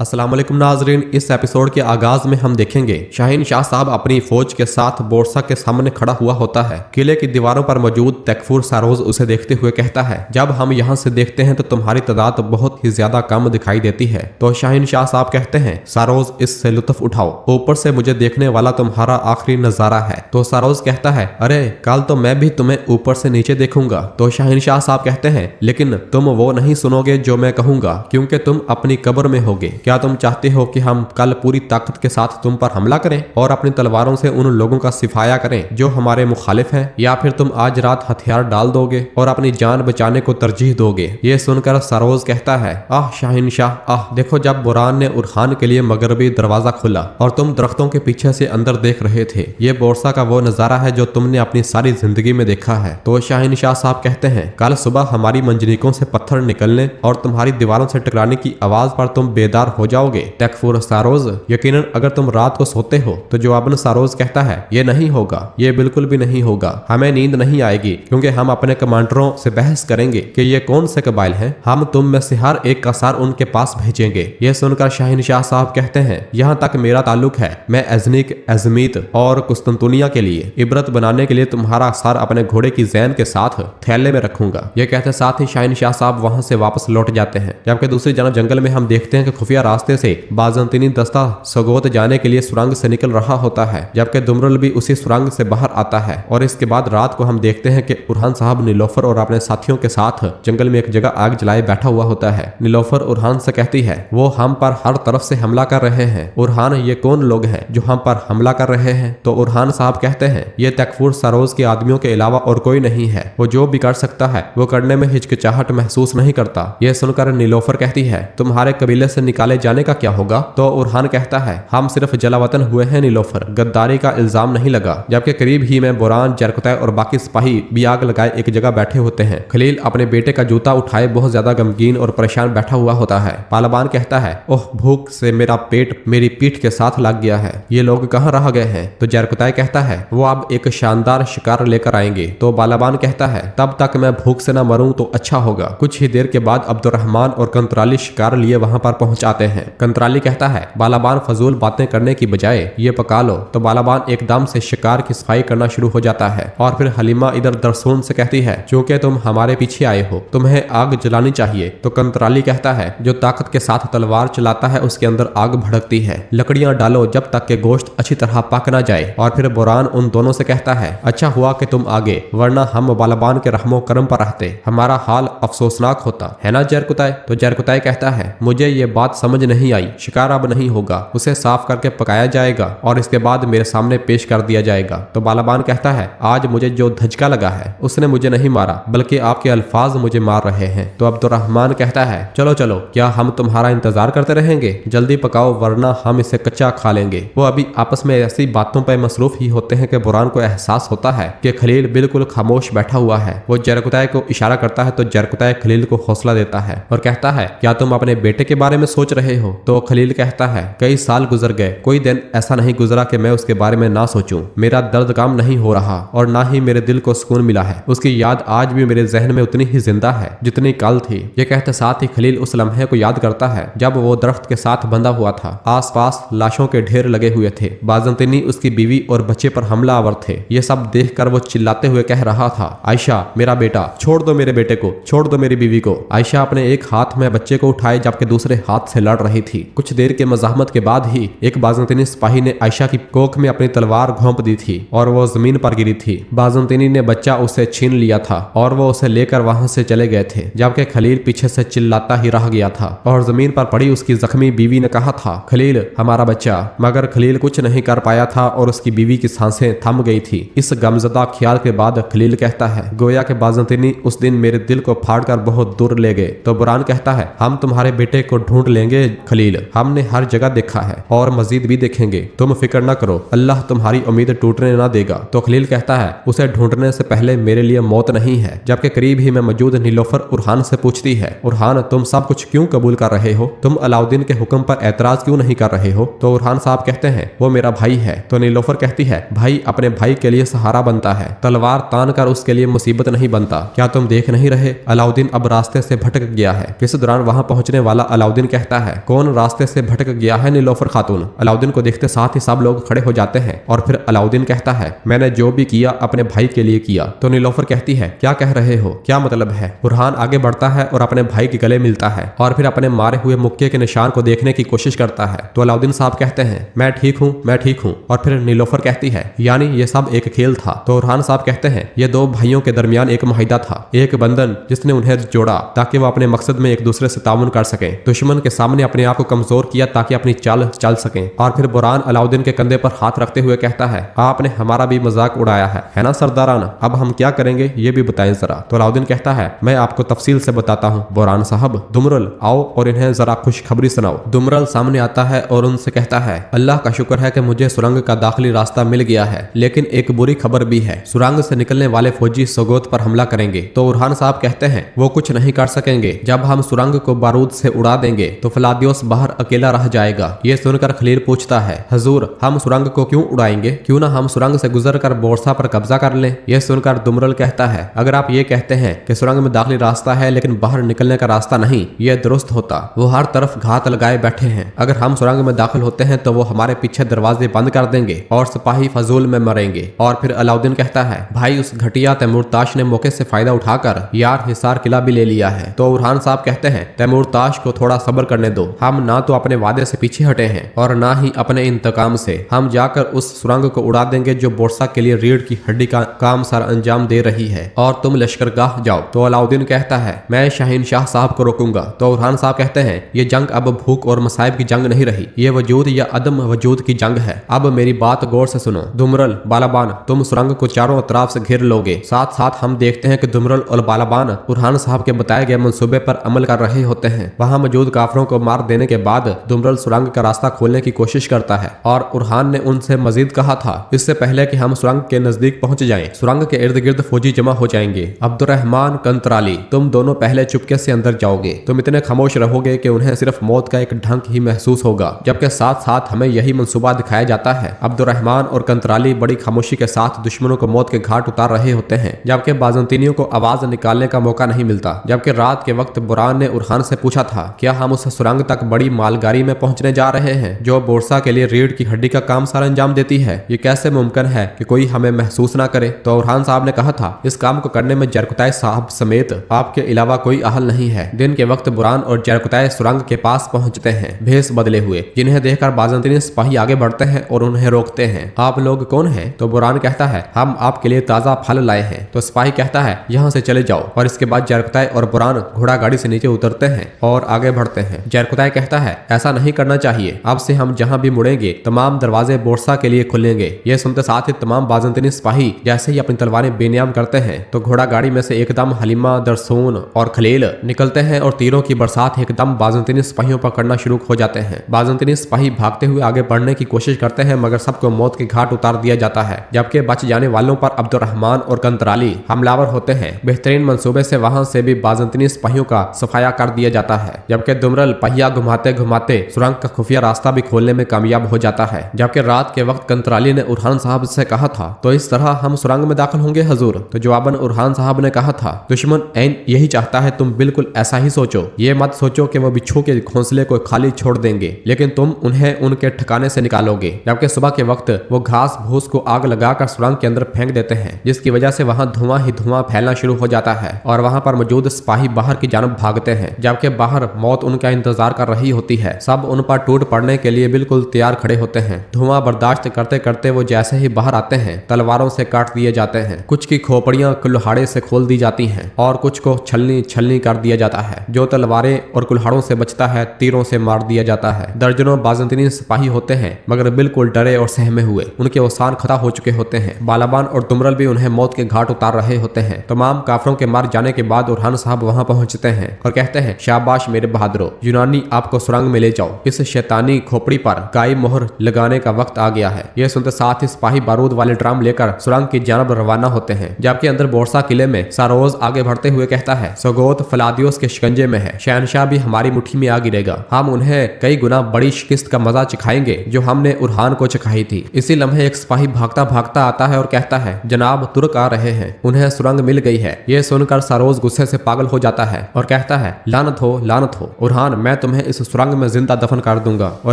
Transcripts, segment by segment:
अस्सलाम वालेकुम नाजरीन, इस एपिसोड के आगाज में हम देखेंगे शाहीन शाह साहब अपनी फौज के साथ बोरसा के सामने खड़ा हुआ होता है। किले की दीवारों पर मौजूद तैकफुर सारोज उसे देखते हुए कहता है, जब हम यहाँ से देखते हैं तो तुम्हारी तादाद बहुत ही ज्यादा कम दिखाई देती है। तो शाहीन शाह साहब कहते हैं, सारोज इससे लुत्फ उठाओ, ऊपर से मुझे देखने वाला तुम्हारा आखिरी नजारा है। तो सारोज कहता है, अरे कल तो मैं भी तुम्हें ऊपर से नीचे देखूंगा। तो शाहीन शाह साहब कहते हैं, लेकिन तुम वो नहीं सुनोगे जो मैं कहूंगा, क्योंकि तुम अपनी कब्र में होगे। क्या तुम चाहते हो कि हम कल पूरी ताकत के साथ तुम पर हमला करें और अपनी तलवारों से उन लोगों का सिफाया करें जो हमारे मुखालिफ हैं, या फिर तुम आज रात हथियार डाल दोगे और अपनी जान बचाने को तरजीह दोगे? ये सुनकर सरोज कहता है, आह शाहीन शाह, आह देखो, जब बुरान ने उरहान के लिए मगरबी दरवाजा खोला और तुम दरख्तों के पीछे से अंदर देख रहे थे, ये बोरसा का वो नजारा है जो तुमने अपनी सारी जिंदगी में देखा है। तो शाहीन शाह साहब कहते हैं, कल सुबह हमारी मंजनीकों से पत्थर निकलने और तुम्हारी दीवारों से टकराने की आवाज पर तुम बेदार हो जाओगे। तैकफुर सारोज, यकीनन अगर तुम रात को सोते हो। तो जवाबन सारोज कहता है, ये नहीं होगा, ये बिल्कुल भी नहीं होगा, हमें नींद नहीं आएगी, क्योंकि हम अपने कमांडरों से बहस करेंगे कि ये कौन से कबाइल हैं। हम तुम में से हर एक का सार उनके पास भेजेंगे। ये सुनकर शाहीन शाह साहब कहते हैं, यहाँ तक मेरा ताल्लुक है, मैं अजनीक, अजमीत और कुस्तुनतुनिया के लिए इबरत बनाने के लिए तुम्हारा सार अपने घोड़े की जैन के साथ थैले में रखूंगा। ये कहते साथ ही शाहीन शाह साहब वहां से वापस लौट जाते हैं। जबकि दूसरी जानब जंगल में हम देखते हैं कि खुफिया रास्ते से बाजंतीनी दस्ता सगोत जाने के लिए सुरंग से निकल रहा होता है, जबकि दुमरुल भी उसी सुरंग से बाहर आता है। और इसके बाद रात को हम देखते हैं कि उरहान साहब नीलोफर और अपने साथियों के साथ जंगल में एक जगह आग जलाए बैठा हुआ होता है। नीलोफर उरहान से कहती है, वो हम पर हर तरफ से हमला कर रहे हैं। उरहान, ये कौन लोग हैं जो हम पर हमला कर रहे हैं? तो उरहान साहब कहते हैं, ये तैकफुर सरोज के आदमियों के अलावा और कोई नहीं है। वो जो भी कर सकता है वो करने में हिचकिचाहट महसूस नहीं करता। यह सुनकर नीलोफर कहती है, तुम्हारे कबीले से निकाले जाने का क्या होगा? तो उरहान कहता है, हम सिर्फ जलावतन हुए हैं नीलोफर, गद्दारी का इल्जाम नहीं लगा। जबकि करीब ही में बुरान, जरकुतै और बाकी सिपाही भी आग लगाए एक जगह बैठे होते हैं। खलील अपने बेटे का जूता उठाए बहुत ज्यादा गमगीन और परेशान बैठा हुआ होता है। पालाबान कहता है, ओह भूख से मेरा पेट मेरी पीठ के साथ लग गया है, ये लोग कहाँ रह गए हैं? तो जरकुतै कहता है, वो अब एक शानदार शिकार लेकर आएंगे। तो बालाबान कहता है, तब तक मैं भूख से न मरूं तो अच्छा होगा। कुछ ही देर के बाद अब्दुर्रहमान और कंतराली शिकार लिए वहां पर पहुंच आते हैं। कंतराली कहता है, बालाबान फजूल बातें करने की बजाय ये पका लो। तो बालाबान एकदम से शिकार की सफाई करना शुरू हो जाता है। और फिर हलीमा इधर दरसून से कहती है, क्योंकि तुम हमारे पीछे आए हो, तुम्हें आग जलानी चाहिए। तो कंतराली कहता है, जो ताकत के साथ तलवार चलाता है उसके अंदर आग भड़कती है, लकड़ियां डालो जब तक के गोश्त अच्छी तरह पक ना जाए। और फिर बुरान उन दोनों से कहता है, अच्छा हुआ कि तुम आगे, वरना हम बालाबान के रहमो करम पर रहते, हमारा हाल अफसोसनाक होता है ना जरकुतै? तो जरकुतै कहता है, मुझे ये बात समझ नहीं आई, शिकार अब नहीं होगा, उसे साफ करके पकाया जाएगा और इसके बाद मेरे सामने पेश कर दिया जाएगा। तो बालाबान कहता है, आज मुझे जो धचका लगा है उसने मुझे नहीं मारा, बल्कि आपके अल्फाज मुझे मार रहे हैं। तो अब्दुर्रहमान कहता है, चलो चलो, क्या हम तुम्हारा इंतजार करते रहेंगे? जल्दी पकाओ वरना हम इसे कच्चा खा लेंगे। वो अभी आपस में ऐसी बातों पर मसरूफ ही होते हैं कि बुरान को एहसास होता है कि खलील बिल्कुल खामोश बैठा हुआ है। वो जरकुतै को इशारा करता है तो जरकुतै खलील को हौसला देता है और कहता है, क्या तुम अपने बेटे के बारे में सोच रहे हो? तो खलील कहता है, कई साल गुजर गए, कोई दिन ऐसा नहीं गुजरा कि मैं उसके बारे में ना सोचूं। मेरा दर्द कम नहीं हो रहा और ना ही मेरे दिल को सुकून मिला है। उसकी याद आज भी मेरे जहन में उतनी ही जिंदा है जितनी कल थी। ये कहते साथ ही खलील उस लम्हे को याद करता है जब वो दरख्त के साथ बंधा हुआ था। आसपास लाशों के ढेर लगे हुए थे। बाजंतीनी, उसकी बीवी और बच्चे पर हमलावर थे। ये सब देखकर वो चिल्लाते हुए कह रहा था, आयशा मेरा बेटा, छोड़ दो मेरे बेटे को, छोड़ दो मेरी बीवी को। आयशा अपने एक हाथ में बच्चे को उठाए जबकि दूसरे हाथ से लड़ रही थी। कुछ देर के मज़ाहमत के बाद ही एक बाजंतीनी सिपाही ने आयशा की कोख में अपनी तलवार घोंप दी थी और वो जमीन पर गिरी थी। बाजंतीनी ने बच्चा उसे छीन लिया था और वो उसे लेकर वहां से चले गए थे, जबकि खलील पीछे से चिल्लाता ही रह गया था। और जमीन पर पड़ी उसकी जख्मी बीवी ने कहा था, खलील हमारा बच्चा। मगर खलील कुछ नहीं कर पाया था और उसकी बीवी की सांसें थम गई थी। इस गमजदा ख्याल के बाद खलील कहता है, गोया के बाजंतीनी उस दिन मेरे दिल को फाड़कर बहुत दूर ले गए। तो बुरान कहता है, हम तुम्हारे बेटे को ढूंढ लेंगे खलील, हमने हर जगह देखा है और मजीद भी देखेंगे, तुम फिक्र न करो, अल्लाह तुम्हारी उम्मीद टूटने ना देगा। तो खलील कहता है, उसे ढूंढने से पहले मेरे लिए मौत नहीं है। जबकि करीब ही में मौजूद नीलोफर उरहान से पूछती है, उरहान तुम सब कुछ क्यों कबूल कर रहे हो? तुम अलाउद्दीन के हुक्म पर एतराज क्यों नहीं कर रहे हो? तो उरहान साहब कहते हैं, वो मेरा भाई है। तो नीलोफर कहती है, भाई अपने भाई के लिए सहारा बनता है, तलवार तान कर उसके लिए मुसीबत नहीं बनता। क्या तुम देख नहीं रहे, अलाउद्दीन अब रास्ते से भटक गया है। इस दौरान वहां पहुंचने वाला अलाउद्दीन कहता है, है, कौन रास्ते से भटक गया है नीलोफर खातून। अलाउद्दीन को देखते साथ ही सब लोग खड़े हो जाते हैं और फिर अलाउद्दीन कहता है, मैंने जो भी किया अपने भाई के लिए किया। तो नीलोफर कहती है, क्या कह रहे हो, क्या मतलब है। बुरहान आगे बढ़ता है और अपने भाई के गले मिलता है और फिर अपने मारे हुए मुक्के के निशान को देखने की कोशिश करता है। तो अलाउद्दीन साहब कहते हैं, मैं ठीक हूँ, मैं ठीक हूँ। और फिर नीलोफर कहती है, यानी ये सब एक खेल था। तो बुरहान साहब कहते हैं, ये दो भाइयों के दरमियान एक मुआहिदा था, एक बंधन जिसने उन्हें जोड़ा ताकि वो अपने मकसद में एक दूसरे से ताउन कर सकें, दुश्मन के सामने अपने आप को कमजोर किया ताकि अपनी चाल चल सकें। और फिर बुरहान अलाउद्दीन के कंधे पर हाथ रखते हुए कहता है, आपने हमारा भी मजाक उड़ाया है ना सरदाराना, अब हम क्या करेंगे ये भी बताएं जरा। तो अलाउद्दीन कहता है, मैं आपको तफसील से बताता हूँ बुरहान साहब, दुमरल आओ और इन्हें जरा खुशखबरी सुनाओ। दुमरल सामने आता है और उनसे कहता है, अल्लाह का शुक्र है कि मुझे सुरंग का दाखिली रास्ता मिल गया है, लेकिन एक बुरी खबर भी है, सुरंग से निकलने वाले फौजी सोगोत पर हमला करेंगे। तो बुरहान साहब कहते हैं, वो कुछ नहीं कर सकेंगे, जब हम सुरंग को बारूद से उड़ा देंगे तो फलादियोस बाहर अकेला रह जाएगा। ये सुनकर खलील पूछता है, हजूर हम सुरंग को क्यों उड़ाएंगे, क्यों ना हम सुरंग से गुजर कर बोरसा पर कब्जा कर लें। यह सुनकर दुमरल कहता है, अगर आप ये कहते हैं कि सुरंग में दाखिली रास्ता है लेकिन बाहर निकलने का रास्ता नहीं, यह दुरुस्त होता। वो हर तरफ घात लगाए बैठे हैं, अगर हम सुरंग में दाखिल होते हैं तो वो हमारे पीछे दरवाजे बंद कर देंगे और सिपाही फजूल में मरेंगे। और फिर अलाउद्दीन कहता है, भाई उस घटिया तैमूरताश ने मौके से फायदा उठाकर यार हिसार किला भी ले लिया है। तो बुरहान साहब कहते हैं, तैमूरताश को थोड़ा सब्र करने दो, हम ना तो अपने वादे से पीछे हटे हैं और ना ही अपने इंतकाम से। हम जाकर उस सुरंग को उड़ा देंगे जो बोरसा के लिए रीढ़ की हड्डी का काम सर अंजाम दे रही है, और तुम लश्करगाह जाओ। तो अलाउद्दीन कहता है, मैं शाहीन शाह साहब को रोकूंगा। तो बुरहान साहब कहते हैं, ये जंग अब भूख और मसाइब की जंग नहीं रही, ये वजूद या अदम वजूद की जंग है। अब मेरी बात गौर से सुनो। दुमरल, बालाबान, तुम सुरंग को चारों तरफ से घेर लोगे। साथ साथ हम देखते हैं कि दुमरल और बालाबान बुरहान साहब के बताए गए मंसूबे पर अमल कर रहे होते हैं। वहां मौजूद काफरों को मार देने के बाद दुमरल सुरंग का रास्ता खोलने की कोशिश करता है और बुरहान ने उनसे मजीद कहा था, इससे पहले कि हम सुरंग के नजदीक पहुंच जाएं, सुरंग के इर्द गिर्द फौजी जमा हो जाएंगे। अब्दुर्रहमान, कंतराली, तुम दोनों पहले चुपके से अंदर जाओगे। तुम इतने खामोश रहोगे कि उन्हें सिर्फ मौत का एक ढंग ही महसूस होगा, जबकि साथ साथ हमें यही मंसूबा दिखाया जाता है। अब्दुर्रहमान और कंतराली बड़ी खामोशी के साथ दुश्मनों को मौत के घाट उतार रहे होते हैं, जबकि बाजंतीनियों को आवाज निकालने का मौका नहीं मिलता। जबकि रात के वक्त बुरहान ने बुरहान से पूछा था, क्या हम उस सुरंग तक बड़ी मालगाड़ी में पहुंचने जा रहे हैं जो बोरसा के लिए रीढ़ की हड्डी का काम सारा अंजाम देती है। ये कैसे मुमकिन है कि कोई हमें महसूस ना करे। तो बुरहान साहब ने कहा था, इस काम को करने में जरकुताय साहब समेत आपके अलावा कोई अहल नहीं है। दिन के वक्त बुरहान और जरकुताय सुरंग के पास पहुंचते हैं भेस बदले हुए, जिन्हें देखकर बाजंतीनी सिपाही आगे बढ़ते हैं और उन्हें रोकते हैं। आप लोग कौन हैं? तो बुरहान कहता है, हम आपके लिए ताजा फल लाए हैं। तो सिपाही कहता है, यहाँ से चले जाओ। और इसके बाद जरकुताय और बुरहान घोड़ा गाड़ी से नीचे उतरते हैं और आगे बढ़ते हैं। जरकुताय कहता है, ऐसा नहीं करना चाहिए, अब से हम जहाँ भी मुड़ेंगे तमाम दरवाजे बोरसा के लिए खुलेंगे। यह सुनते साथ ही तमाम बाजंतीनी सिपाही जैसे ही अपनी तलवारें बेनियाम करते हैं तो घोड़ा गाड़ी में से एकदम हलीमा, दरसून और खलील निकलते हैं और तीरों की बरसात एकदम बाजंतीनी सिपाहियों पर करना शुरू हो जाते हैं। बाजंतीनी सिपाही भागते हुए आगे बढ़ने की कोशिश करते हैं मगर सबको मौत के घाट उतार दिया जाता है, जबकि बच जाने वालों पर अब्दुर्रहमान और कंतराली हमलावर होते हैं। बेहतरीन मंसूबे से वहां से भी बाजंतीनी सिपाहियों का सफाया कर दिया जाता है, जबकि दुमरल पहिया घुमाते घुमाते सुरंग का खुफिया रास्ता भी खोलने में कामयाब हो जाता है। जबकि रात के वक्त कंतराली ने बुरहान साहब से कहा था, तो इस तरह हम सुरंग में दाखिल होंगे हजूर। तो जवाबन बुरहान साहब ने कहा था, दुश्मन ऐन यही चाहता है, तुम बिल्कुल ऐसा ही सोचो। ये मत सोचो कि वो बिच्छू के घोंसले को खाली छोड़ देंगे, लेकिन तुम उन्हें उनके ठिकाने से निकालोगे। जबकि सुबह के वक्त वो घास भूस को आग लगाकर सुरंग के अंदर फेंक देते हैं, जिसकी वजह से वहां धुआं ही धुआं फैलना शुरू हो जाता है और वहां पर मौजूद सिपाही बाहर की जानब भागते हैं, जबकि बाहर मौत उनका इंतजार कर रही होती है। सब उन पर टूट पड़ने के लिए बिल्कुल तैयार खड़े होते हैं। धुआं बर्दाश्त करते करते वो जैसे ही बाहर आते हैं तलवारों से काट दिए जाते हैं। कुछ की खोपड़ियां कुल्हाड़े से खोल दी जाती हैं और कुछ को छलनी छलनी कर दिया जाता है। जो तलवारें और कुल्हाड़ों से बचता है तीरों से मार दिया जाता है। दर्जनों बाजंतीनी सिपाही होते हैं मगर बिल्कुल डरे और सहमे हुए, उनके औसान खता हो चुके होते हैं। बालाबान और दुमरल भी उन्हें मौत के घाट उतार रहे होते हैं। तमाम काफरों के मार जाने के बाद बुरहान साहब वहां पहुंचते हैं और कहते हैं, शाबाश मेरे बहादुरों, यूनानी आपको सुरंग में ले जाओ। इस शैतानी खोपड़ी पर काई मोहर लगाने का वक्त आ गया है। यह सुनते साथ ही सिपाही बारूद वाले ड्रम लेकर सुरंग की जानब रवाना होते हैं, जबकि अंदर बोरसा किले में सारोज आगे बढ़ते हुए कहता है, सोगोत फलादियोस के शिकंजे में है, शहनशाह भी हमारी मुट्ठी में आ गिरेगा। हम उन्हें कई गुना बड़ी शिकस्त का मजा चखाएंगे जो हमने बुरहान को चखाई थी। इसी लम्हे एक सिपाही भागता भागता आता है और कहता है, जनाब तुर्क आ रहे हैं, उन्हें सुरंग मिल गई है। यह सुनकर सारोज गुस्से से पागल हो जाता है और कहता है, लानत हो लानत हो बुरहान, मैं तुम्हें इस सुरंग में जिंदा दफन कर दूंगा। और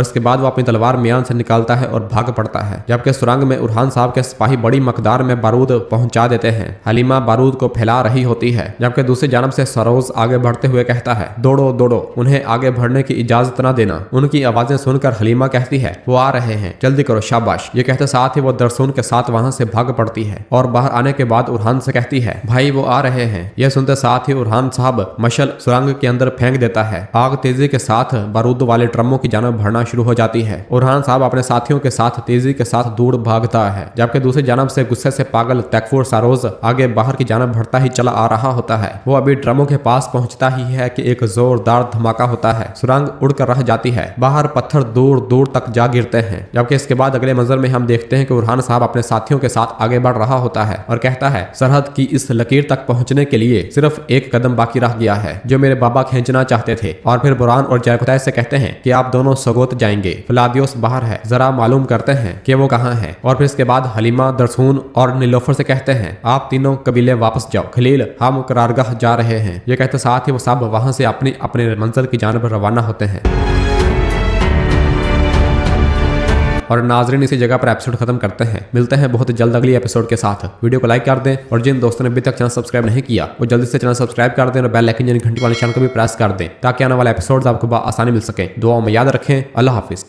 इसके बाद वो अपनी तलवार मियान से निकालता है और भाग पड़ता है। जबकि सुरंग में उरहान साहब के सिपाही बड़ी मकदार में बारूद पहुंचा देते हैं। हलीमा बारूद को फैला रही होती है, जबकि दूसरी जानब से सरोज आगे बढ़ते हुए कहता है, दौड़ो दौड़ो, उन्हें आगे बढ़ने की इजाजत न देना। उनकी आवाजें सुनकर हलीमा कहती है, वो आ रहे हैं, जल्दी करो, शाबाश। ये कहते साथ ही वो दरसून के साथ वहां से भाग पड़ती है और बाहर आने के बाद उरहान से कहती है, भाई वो आ रहे हैं। यह सुनते साथ ही उरहान साहब मशल सुरंग के अंदर फेंक देता है। आग तेजी के साथ बारूद वाले ड्रमों की जानब बढ़ना शुरू हो जाती है। उरहान साहब अपने साथियों के साथ तेजी के साथ दूर भागता है, जबकि दूसरी जानब से गुस्से से पागल तैकफुर सारोज आगे बाहर की जानब बढ़ता ही चला आ रहा होता है। वो अभी ड्रमों के पास पहुंचता ही है कि एक जोरदार धमाका होता है। सुरंग उड़कर रह जाती है, बाहर पत्थर दूर दूर तक जा गिरते हैं। जबकि इसके बाद अगले मंजर में हम देखते हैं कि उरहान साहब अपने साथियों के साथ आगे बढ़ रहा होता है और कहता है, सरहद की इस लकीर तक पहुंचने के लिए सिर्फ एक कदम बाकी रह गया है, जो मेरे बाबा खींचना चाहते थे। और फिर बुरान और जयकुतै से कहते हैं कि आप दोनों सगोत जाएंगे, फिलादियोस बाहर है, जरा मालूम करते हैं कि वो कहाँ है। और फिर इसके बाद हलीमा, दरसून और नीलोफर से कहते हैं, आप तीनों कबीले वापस जाओ, खलील हम करारगाह जा रहे हैं। ये कहते साथ ही वो सब वहां से अपनी अपने मंजिल की जानब रवाना होते हैं। और नाजरीन इसी जगह पर एपिसोड खत्म करते हैं। मिलते हैं बहुत जल्द अगली एपिसोड के साथ। वीडियो को लाइक कर दें और जिन दोस्तों ने अभी तक चैनल सब्सक्राइब नहीं किया वो जल्दी से चैनल सब्सक्राइब कर दें और बेल आइकन यानी घंटी वाले निशान को भी प्रेस कर दें, ताकि आने वाले एपिसोड्स आपको आसानी मिल सके। दुआओं में याद रखें। अल्लाह हाफिज।